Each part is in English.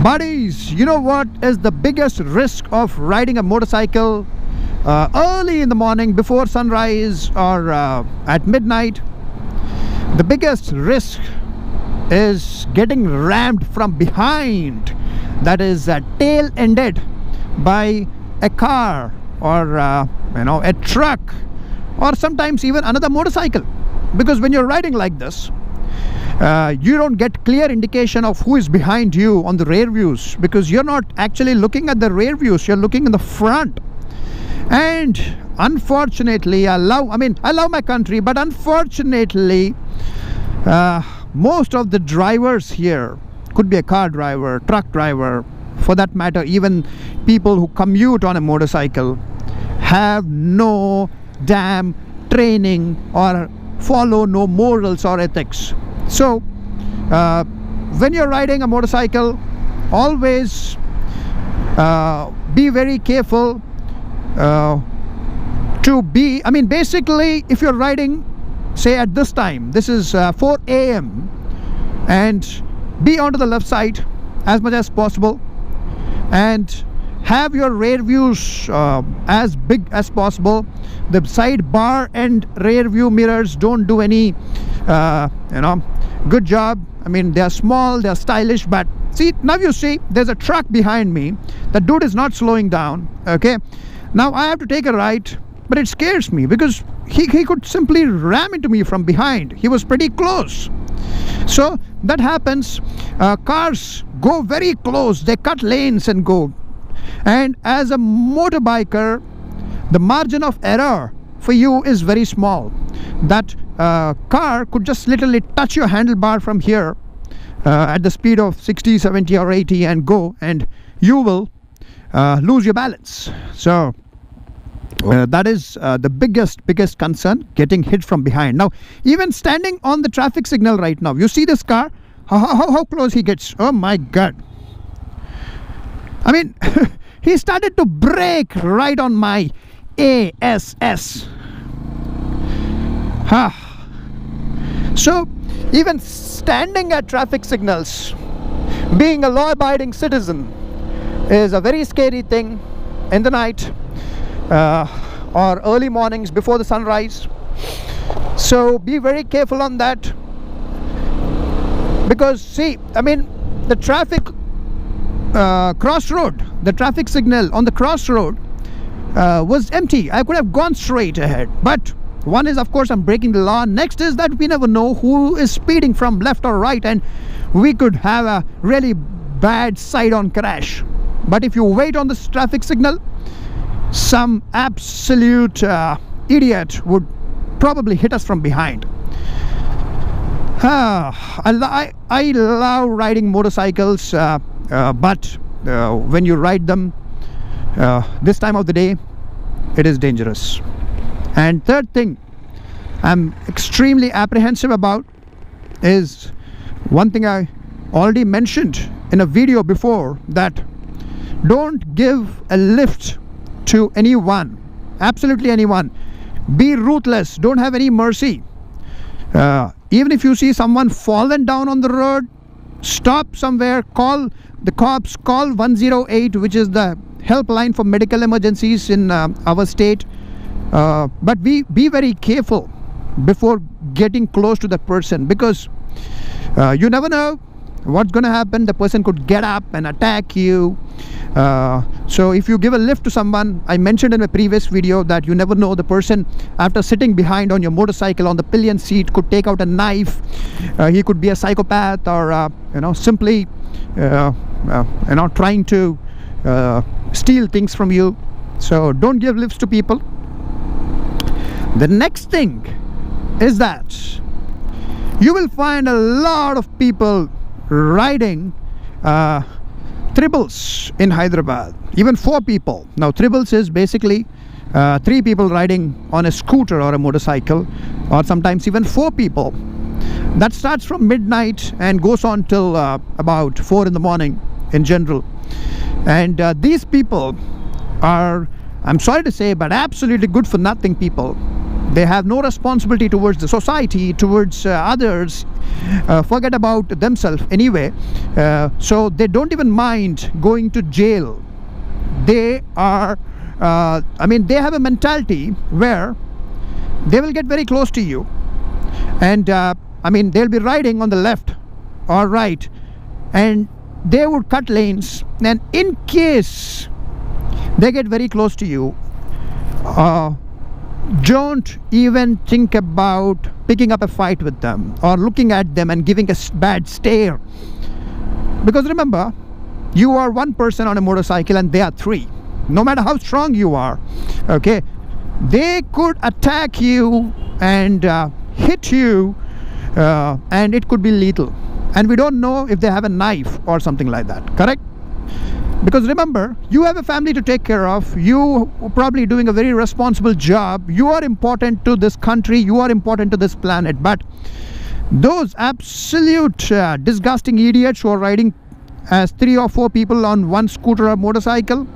Buddies, you know what is the biggest risk of riding a motorcycle early in the morning before sunrise or at midnight? The biggest risk is getting rammed from behind, that is tail-ended by a car or a truck, or sometimes even another motorcycle. Because when you're riding like this, you don't get clear indication of who is behind you on the rear views, because you're not actually looking at the rear views, you're looking in the front. And unfortunately, I love my country, but unfortunately most of the drivers here, could be a car driver, truck driver, for that matter even people who commute on a motorcycle, have no damn training or follow no morals or ethics. So when you're riding a motorcycle, always be very careful to be, basically, if you're riding, say at this time, this is 4 a.m. and be onto the left side as much as possible, and have your rear views as big as possible. The side bar and rear view mirrors don't do any good job. They are small, they are stylish, but see, now you see there's a truck behind me. The dude is not slowing down. Okay, now I have to take a right, but it scares me because he could simply ram into me from behind. He was pretty close. So that happens. Cars go very close, they cut lanes and go. And as a motorbiker, the margin of error for you is very small. That car could just literally touch your handlebar from here at the speed of 60, 70 or 80 and go, and you will lose your balance. So that is the biggest concern, getting hit from behind. Now, even standing on the traffic signal right now, you see this car, how close he gets. Oh my God. He started to brake right on my ASS. So even standing at traffic signals, being a law-abiding citizen, is a very scary thing in the night or early mornings before the sunrise. So be very careful on that, because see, the traffic crossroad, the traffic signal on the crossroad was empty. I could have gone straight ahead, but one is, of course, I'm breaking the law. Next is that we never know who is speeding from left or right, and we could have a really bad side-on crash. But if you wait on this traffic signal, some absolute idiot would probably hit us from behind. I love riding motorcycles, but when you ride them this time of the day, it is dangerous. And third thing I'm extremely apprehensive about is one thing I already mentioned in a video before, that don't give a lift to anyone, absolutely anyone. Be ruthless, don't have any mercy. Even if you see someone fallen down on the road, stop somewhere, call the cops, call 108, which is the helpline for medical emergencies in our state. But be very careful before getting close to that person, because you never know what's going to happen. The person could get up and attack you. So if you give a lift to someone, I mentioned in a previous video that you never know, the person, after sitting behind on your motorcycle on the pillion seat, could take out a knife. He could be a psychopath, or simply trying to steal things from you. So don't give lifts to people. The next thing is that you will find a lot of people riding triples in Hyderabad, even 4 people. Now triples is basically 3 people riding on a scooter or a motorcycle, or sometimes even 4 people. That starts from midnight and goes on till about 4 in the morning in general. And these people are, I'm sorry to say, but absolutely good for nothing people. They have no responsibility towards the society, towards others, forget about themselves anyway. So they don't even mind going to jail. They are, they have a mentality where they will get very close to you, and they'll be riding on the left or right, and they would cut lanes, and in case they get very close to you, don't even think about picking up a fight with them or looking at them and giving a bad stare, because remember, you are one person on a motorcycle and they are three. No matter how strong you are, okay, they could attack you and hit you, and it could be lethal, and we don't know if they have a knife or something like that, correct? Because remember, you have a family to take care of. You are probably doing a very responsible job. You are important to this country. You are important to this planet. But those absolute disgusting idiots who are riding as 3 or 4 people on one scooter or motorcycle,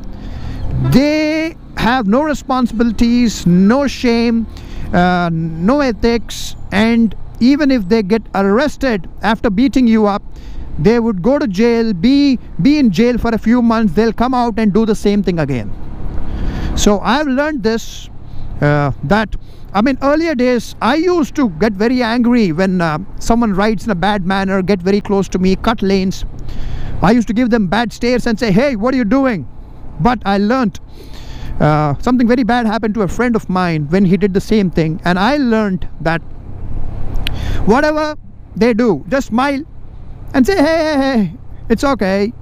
they have no responsibilities, no shame, no ethics, and even if they get arrested after beating you up, they would go to jail, be in jail for a few months. They'll come out and do the same thing again. So I've learned this, earlier days I used to get very angry when someone rides in a bad manner, get very close to me, cut lanes. I used to give them bad stares and say, hey, what are you doing? But I learned something very bad happened to a friend of mine when he did the same thing, and I learned that whatever they do, just smile and say, hey, it's okay,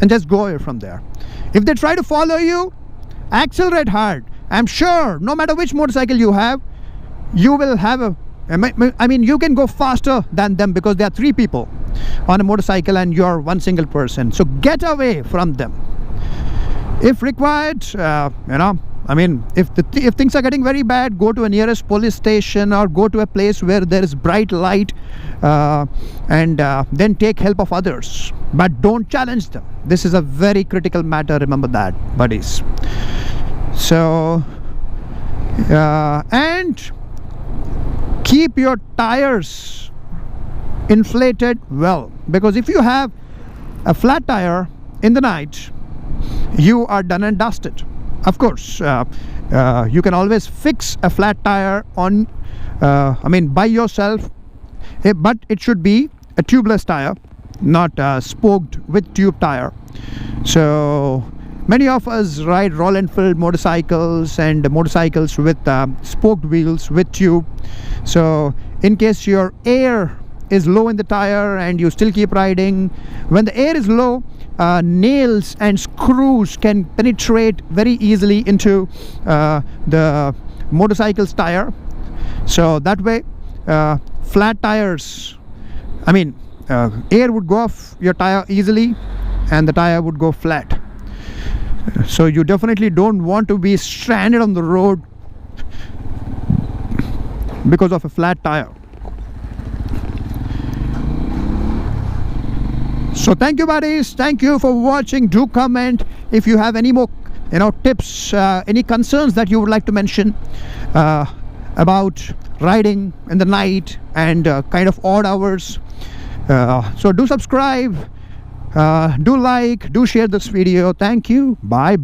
and just go away from there. If they try to follow you, accelerate hard. I'm sure no matter which motorcycle you have, you will have you can go faster than them, because there are 3 people on a motorcycle and you're one single person. So get away from them if required. If things are getting very bad, go to a nearest police station or go to a place where there is bright light, and then take help of others, but don't challenge them. This is a very critical matter, remember that, buddies. So and keep your tires inflated well, because if you have a flat tire in the night, you are done and dusted. Of course, you can always fix a flat tire on by yourself, but it should be a tubeless tire, not spoked with tube tire. So many of us ride Royal Enfield motorcycles and motorcycles with spoked wheels with tube. So in case your air is low in the tire and you still keep riding, when the air is low, nails and screws can penetrate very easily into the motorcycle's tire. So that way, flat tires, air would go off your tire easily and the tire would go flat. So you definitely don't want to be stranded on the road because of a flat tire. So thank you, buddies. Thank you for watching. Do comment if you have any more tips, any concerns that you would like to mention about riding in the night and kind of odd hours. So do subscribe, do like, do share this video. Thank you. Bye.